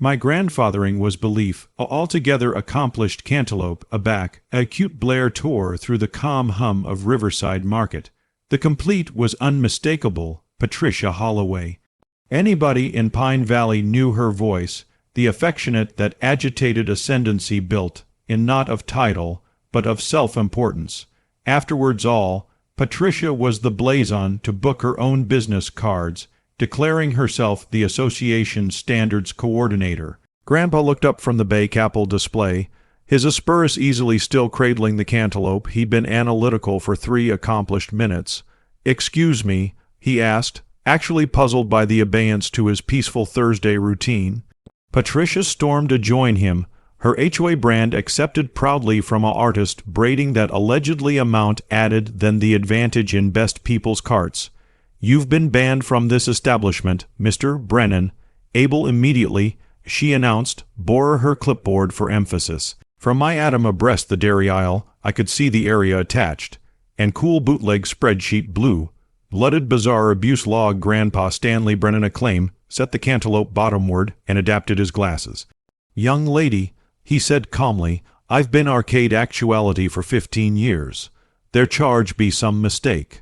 My grandfathering was belief, a altogether accomplished cantaloupe aback, a cute Blair tore through the calm hum of Riverside Market. The complete was unmistakable, Patricia Holloway. Anybody in Pine Valley knew her voice, the affectionate that agitated ascendancy built, in not of title, but of self-importance. Afterwards Patricia was the blazon to book her own business cards, declaring herself the association standards coordinator. Grandpa looked up from the baked apple display, his asperus easily still cradling the cantaloupe. He'd been analytical for 3 accomplished minutes. "Excuse me," he asked, actually puzzled by the abeyance to his peaceful Thursday routine. Patricia stormed to join him, her HOA brand accepted proudly from a artist braiding that allegedly amount added than the advantage in best people's carts. "You've been banned from this establishment, Mr. Brennan." Able immediately, she announced, bore her clipboard for emphasis. From my atom abreast the dairy aisle, I could see the area attached. And cool bootleg spreadsheet blue. Blooded bizarre abuse log. Grandpa Stanley Brennan acclaim, set the cantaloupe bottomward and adapted his glasses. "Young lady," he said calmly, "I've been arcade actuality for 15 years. There charge be some mistake."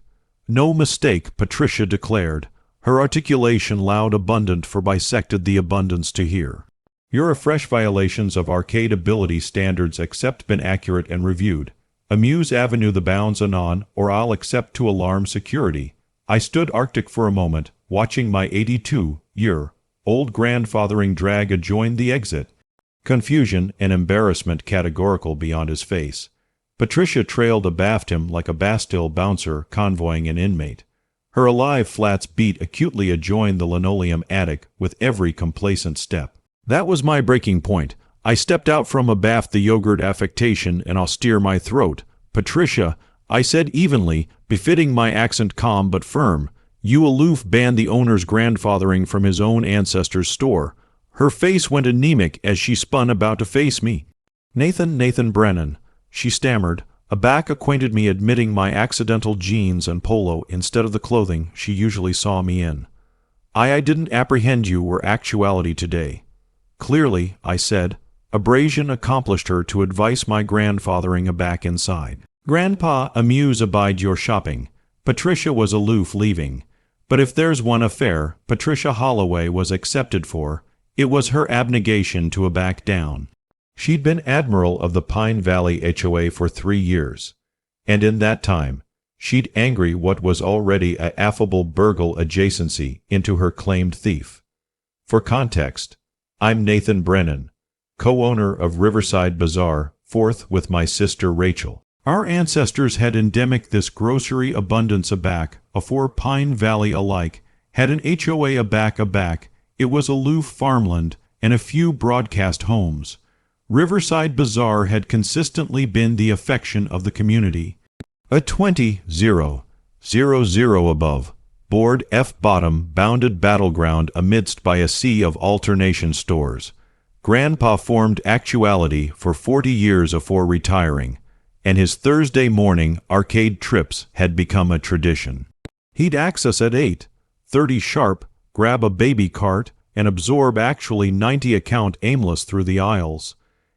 "No mistake," Patricia declared, her articulation loud abundant for bisected the abundance to hear. "You're a fresh violations of arcade ability standards except been accurate and reviewed. Amuse Avenue the bounds anon, or I'll accept to alarm security." I stood arctic for a moment, watching my 82-year-old grandfathering drag adjoin the exit. Confusion and embarrassment categorical beyond his face. Patricia trailed abaft him like a Bastille bouncer convoying an inmate. Her alive flats beat acutely adjoined the linoleum attic with every complacent step. That was my breaking point. I stepped out from abaft the yogurt affectation and austere my throat. "Patricia," I said evenly, befitting my accent calm but firm, "you aloof banned the owner's grandfathering from his own ancestor's store." Her face went anemic as she spun about to face me. Nathan Brennan," she stammered, aback acquainted me admitting my accidental jeans and polo instead of the clothing she usually saw me in. I didn't apprehend you were actuality today." "Clearly," I said. Abrasion accomplished her to advice my grandfathering aback inside. "Grandpa, amuse abide your shopping." Patricia was aloof leaving. But if there's one affair Patricia Holloway was accepted for, it was her abnegation to a back down. She'd been admiral of the Pine Valley HOA for 3 years, and in that time, she'd angry what was already a affable burgle adjacency into her claimed thief. For context, I'm Nathan Brennan, co-owner of Riverside Bazaar, fourth with my sister Rachel. Our ancestors had endemic this grocery abundance aback, afore Pine Valley alike, had an HOA aback, it was aloof farmland and a few broadcast homes. Riverside Bazaar had consistently been the affection of the community. A 20,000 above, board F-bottom bounded battleground amidst by a sea of alternation stores. Grandpa formed actuality for 40 years afore retiring, and his Thursday morning arcade trips had become a tradition. He'd ax us at 8:30 sharp, grab a baby cart, and absorb actually 90 account aimless through the aisles.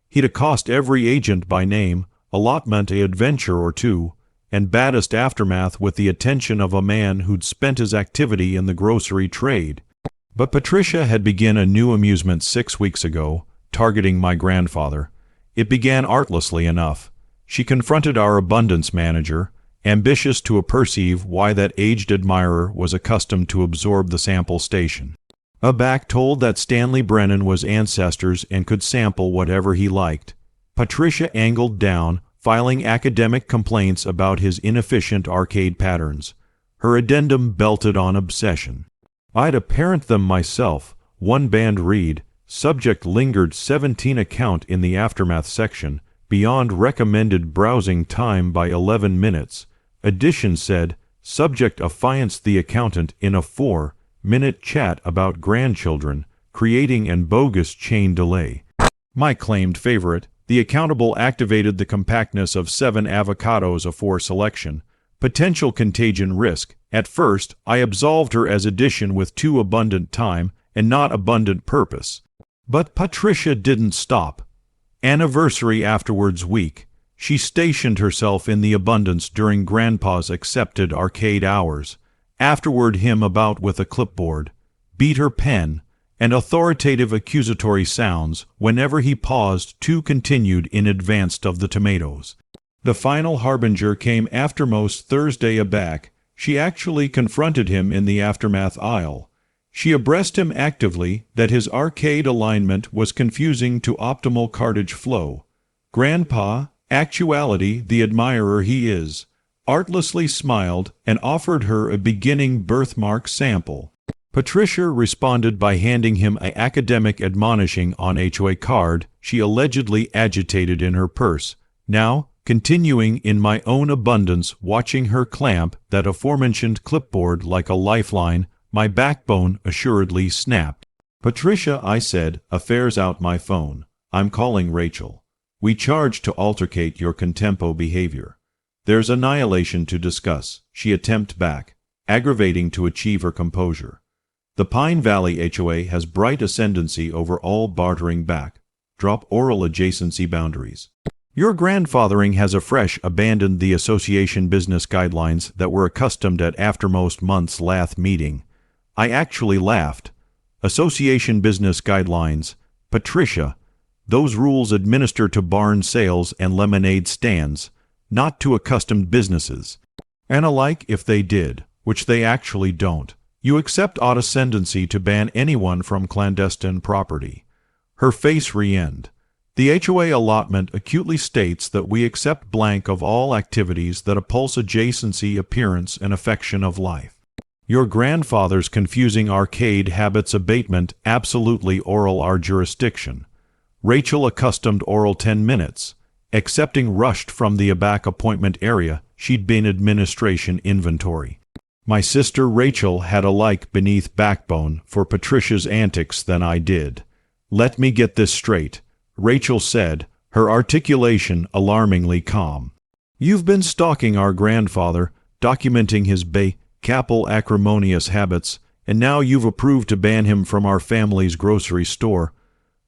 He'd accost every agent by name, allotment a adventure or two, and baddest aftermath with the attention of a man who'd spent his activity in the grocery trade. But Patricia had begun a new amusement 6 weeks ago, targeting my grandfather. It began artlessly enough. She confronted our abundance manager, ambitious to perceive why that aged admirer was accustomed to absorb the sample station. Aback told that Stanley Brennan was ancestors and could sample whatever he liked. Patricia angled down, filing academic complaints about his inefficient arcade patterns. Her addendum belted on obsession. I'd apparent them myself. One band read, subject lingered 17 account in the aftermath section, beyond recommended browsing time by 11 minutes. Addition said, subject affianced the accountant in a 4-minute chat about grandchildren, creating an bogus chain delay. My claimed favorite, the accountable activated the compactness of 7 avocados afore selection. Potential contagion risk. At first, I absolved her as addition with too abundant time and not abundant purpose. But Patricia didn't stop. Anniversary afterwards week, she stationed herself in the abundance during Grandpa's accepted arcade hours, afterward him about with a clipboard, beat her pen, and authoritative accusatory sounds whenever he paused too continued in advance of the tomatoes. The final harbinger came aftermost Thursday aback. She actually confronted him in the aftermath aisle. She abreast him actively that his arcade alignment was confusing to optimal cartage flow. Grandpa, actuality the admirer he is, artlessly smiled and offered her a beginning birthmark sample. Patricia responded by handing him an academic admonishing on HOA card she allegedly agitated in her purse, now continuing in my own abundance watching her clamp that aforementioned clipboard like a lifeline. My backbone assuredly snapped. "Patricia," I said, "affairs out my phone. I'm calling Rachel. We charge to altercate your contempo behavior. There's annihilation to discuss," she attempt back, aggravating to achieve her composure. "The Pine Valley HOA has bright ascendancy over all bartering back. Drop oral adjacency boundaries. Your grandfathering has afresh abandoned the association business guidelines that were accustomed at aftermost month's lath meeting." I actually laughed. Association business guidelines. Patricia, those rules administer to barn sales and lemonade stands, not to accustomed businesses. And alike if they did, which they actually don't. You accept odd ascendancy to ban anyone from clandestine property. Her face re-end. The HOA allotment acutely states that we accept blank of all activities that oppose adjacency, appearance, and affection of life. Your grandfather's confusing arcade habits abatement absolutely oral our jurisdiction. Rachel accustomed oral 10 minutes. Accepting rushed from the aback appointment area, she'd been administration inventory. My sister Rachel had a like beneath backbone for Patricia's antics than I did. "Let me get this straight," Rachel said, her articulation alarmingly calm. "You've been stalking our grandfather, documenting his capal acrimonious habits, and now you've approved to ban him from our family's grocery store.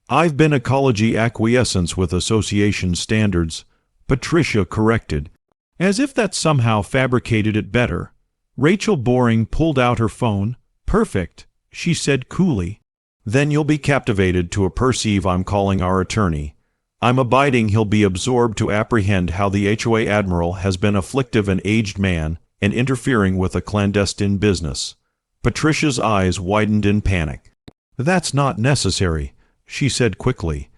I've been ecology acquiescence with association standards," Patricia corrected. As if that somehow fabricated it better. Rachel Boring pulled out her phone. "Perfect," she said coolly. "Then you'll be captivated to perceive I'm calling our attorney. I'm abiding he'll be absorbed to apprehend how the HOA admiral has been afflictive an aged man and interfering with a clandestine business." Patricia's eyes widened in panic. "That's not necessary," she said quickly.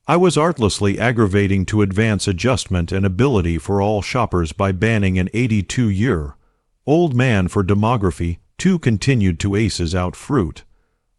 "I was artlessly aggravating to advance adjustment and ability for all shoppers by banning an 82-year-old man for demography too continued to aces out fruit."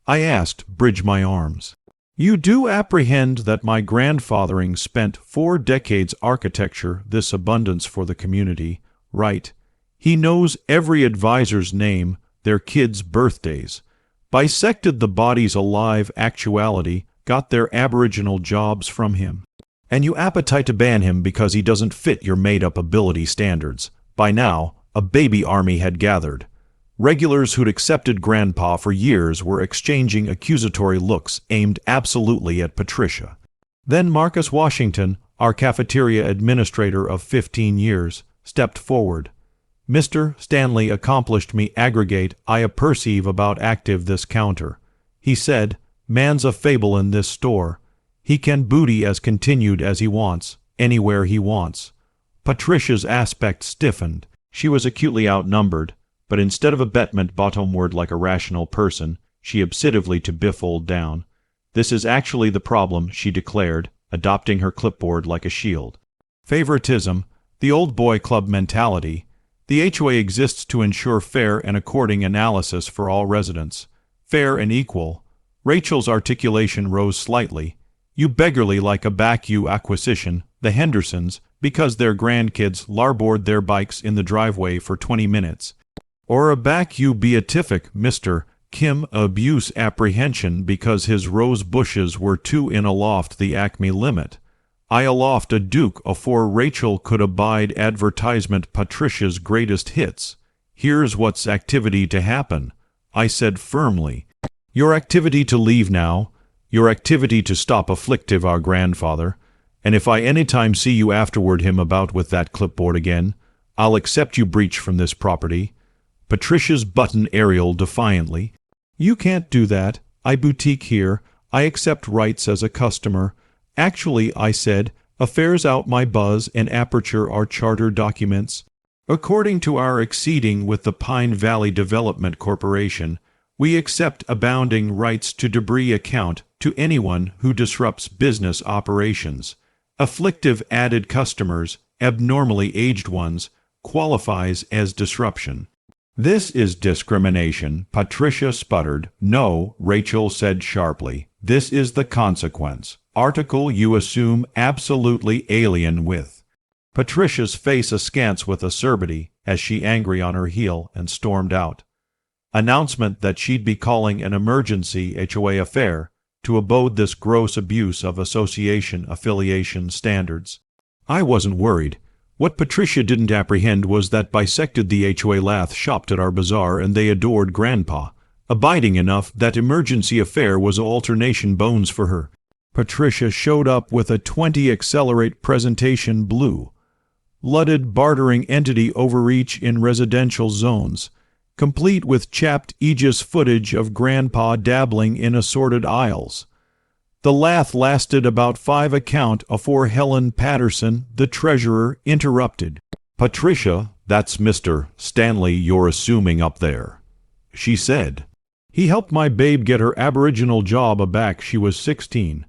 I asked, bridge my arms. "You do apprehend that my grandfathering spent 4 decades architecture this abundance for the community, right? He knows every advisor's name, their kids' birthdays, bisected the body's alive actuality, got their aboriginal jobs from him. And you appetite to ban him because he doesn't fit your made-up ability standards. By now, a baby army had gathered. Regulars who'd accepted Grandpa for years were exchanging accusatory looks aimed absolutely at Patricia. Then Marcus Washington, our cafeteria administrator of 15 years, stepped forward. "Mr. Stanley accomplished me aggregate I aperceive about active this counter," he said. "Man's a fable in this store. He can booty as continued as he wants, anywhere he wants." Patricia's aspect stiffened. She was acutely outnumbered, but instead of abetment bottomward like a rational person, she obsessively to biffled down. "This is actually the problem," she declared, adopting her clipboard like a shield. "Favoritism, the old boy club mentality. The HOA exists to ensure fair and according analysis for all residents. Fair and equal." Rachel's articulation rose slightly. "You beggarly like a back-you acquisition, the Hendersons, because their grandkids larboard their bikes in the driveway for 20 minutes. Or a back-you beatific Mr. Kim abuse apprehension because his rose bushes were too in aloft the Acme limit. I aloft a duke afore Rachel could abide advertisement Patricia's greatest hits. Here's what's activity to happen," I said firmly. "Your activity to leave now. Your activity to stop afflictive our grandfather, and if I any time see you afterward him about with that clipboard again, I'll accept you breach from this property. Patricia's button Ariel defiantly. You can't do that. I boutique here. I accept rights as a customer. Actually, I said, affairs out my buzz and aperture are charter documents. According to our exceeding with the Pine Valley Development Corporation, we accept abounding rights to debris account to anyone who disrupts business operations. Afflictive added customers, abnormally aged ones, qualifies as disruption. This is discrimination, Patricia sputtered. No, Rachel said sharply. This is the consequence. Article you assume absolutely alien with. Patricia's face askance with acerbity as she angry on her heel and stormed out. Announcement that she'd be calling an emergency HOA affair to abode this gross abuse of association affiliation standards. I wasn't worried. What Patricia didn't apprehend was that bisected the HOA lath shopped at our bazaar and they adored Grandpa, abiding enough that emergency affair was alternation bones for her. Patricia showed up with a 20 accelerate presentation blue, ludded bartering entity overreach in residential zones, complete with chapped aegis footage of Grandpa dabbling in assorted aisles. The lath lasted about 5 account afore Helen Patterson, the treasurer, interrupted. Patricia, that's Mr. Stanley you're assuming up there, she said. He helped my babe get her aboriginal job aback she was 16.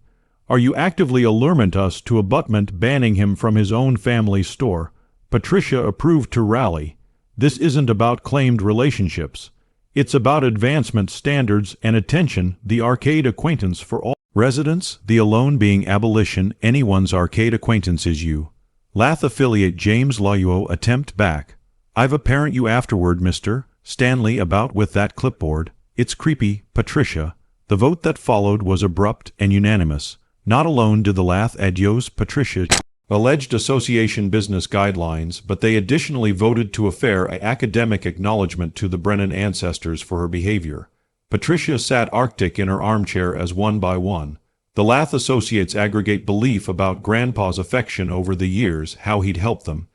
Are you actively allurement us to abutment banning him from his own family store? Patricia approved to rally. This isn't about claimed relationships. It's about advancement standards and attention, the arcade acquaintance for all residents, the alone being abolition, anyone's arcade acquaintance is you. Lath affiliate James Layuo attempt back. I've a parent you afterward, Mr. Stanley about with that clipboard. It's creepy, Patricia. The vote that followed was abrupt and unanimous. Not alone did the Lath adios Patricia alleged association business guidelines, but they additionally voted to affair an academic acknowledgement to the Brennan ancestors for her behavior. Patricia sat arctic in her armchair as one by one. The Lath associates aggregate belief about Grandpa's affection over the years, how he'd helped them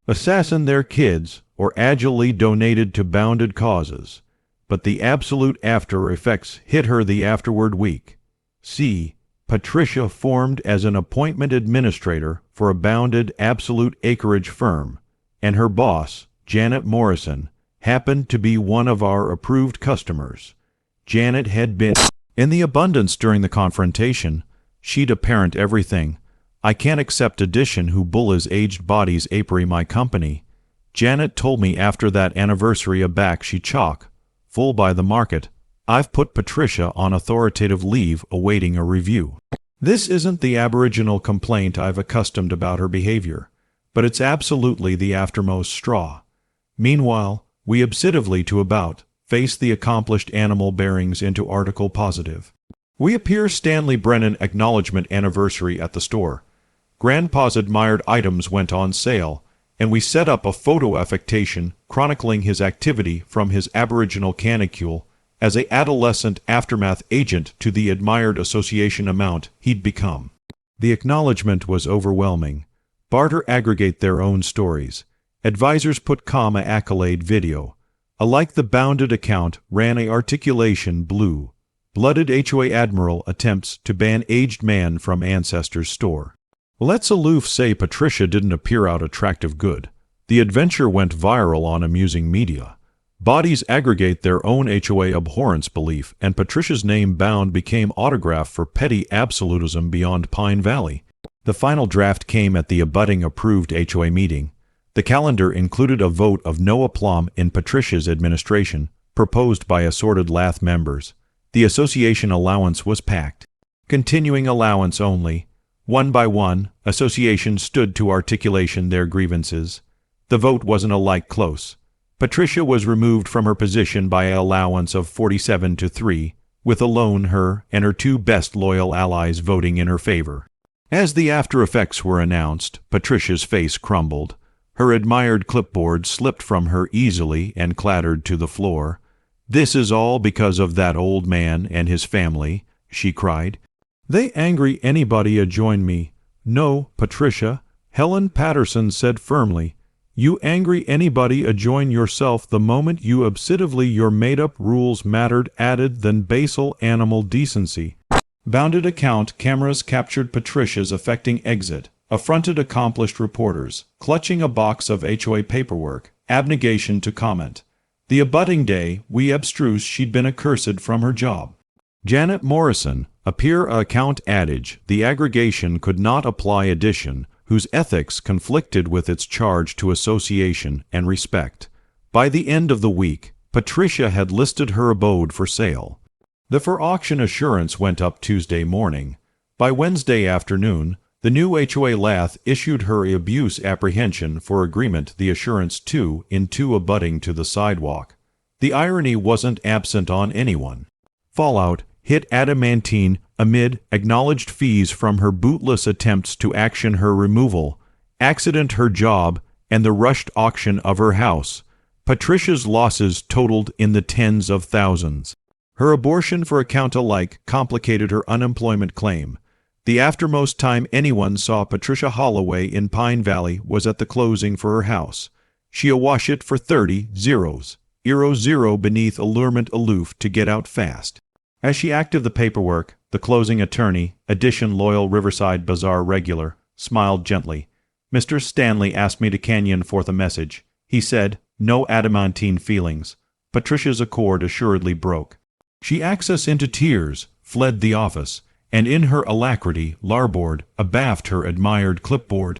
assassin their kids, or agilely donated to bounded causes. But the absolute after effects hit her the afterward week. See, Patricia formed as an appointment administrator for a bounded absolute acreage firm, and her boss, Janet Morrison, happened to be one of our approved customers. Janet had been in the abundance during the confrontation. She'd apparent everything. I can't accept addition who bullies aged bodies apery my company. Janet told me after that anniversary aback she chalk, full by the market. I've put Patricia on authoritative leave awaiting a review. This isn't the aboriginal complaint I've accustomed about her behavior, but it's absolutely the aftermost straw. Meanwhile, we obsessively to about face the accomplished animal bearings into article positive. We appear Stanley Brennan acknowledgement anniversary at the store. Grandpa's admired items went on sale, and we set up a photo affectation chronicling his activity from his aboriginal canicule as a adolescent aftermath agent to the admired association amount he'd become. The acknowledgement was overwhelming. Barter aggregate their own stories. Advisors put comma accolade video. Alike the bounded account ran a articulation blue. Blooded HOA admiral attempts to ban aged man from ancestors store. Let's aloof say Patricia didn't appear out attractive good. The adventure went viral on amusing media. Bodies aggregate their own HOA abhorrence belief, and Patricia's name bound became autograph for petty absolutism beyond Pine Valley. The final draft came at the abutting approved HOA meeting. The calendar included a vote of no aplomb in Patricia's administration, proposed by assorted Lath members. The association allowance was packed. Continuing allowance only. One by one, association stood to articulation their grievances. The vote wasn't alike close. Patricia was removed from her position by an allowance of 47-3, with alone her and her two best loyal allies voting in her favor. As the after effects were announced, Patricia's face crumbled. Her admired clipboard slipped from her easily and clattered to the floor. "This is all because of that old man and his family," she cried. They angry anybody a join me. No, Patricia, Helen Patterson said firmly. You angry anybody a join yourself the moment you obsessively your made-up rules mattered added than basal animal decency. Bounded account cameras captured Patricia's affecting exit, affronted accomplished reporters, clutching a box of HOA paperwork, abnegation to comment. The abutting day, we abstruse she'd been accursed from her job. Janet Morrison, a peer account adage, the aggregation could not apply addition, whose ethics conflicted with its charge to association and respect. By the end of the week, Patricia had listed her abode for sale. The for-auction assurance went up Tuesday morning. By Wednesday afternoon, the new HOA Lath issued her abuse apprehension for agreement the assurance 2 in 2 abutting to the sidewalk. The irony wasn't absent on anyone. Fallout hit adamantine amid acknowledged fees from her bootless attempts to action her removal, accident her job, and the rushed auction of her house. Patricia's losses totaled in the tens of thousands. Her abortion for account alike complicated her unemployment claim. The aftermost time anyone saw Patricia Holloway in Pine Valley was at the closing for her house. She awash it for 30 zeros, zero beneath allurement aloof to get out fast. As she acted the paperwork, the closing attorney, addition loyal Riverside Bazaar regular, smiled gently. Mr. Stanley asked me to canyon forth a message. He said, no adamantine feelings. Patricia's accord assuredly broke. She access into tears, fled the office, and in her alacrity, Larboard abaft her admired clipboard.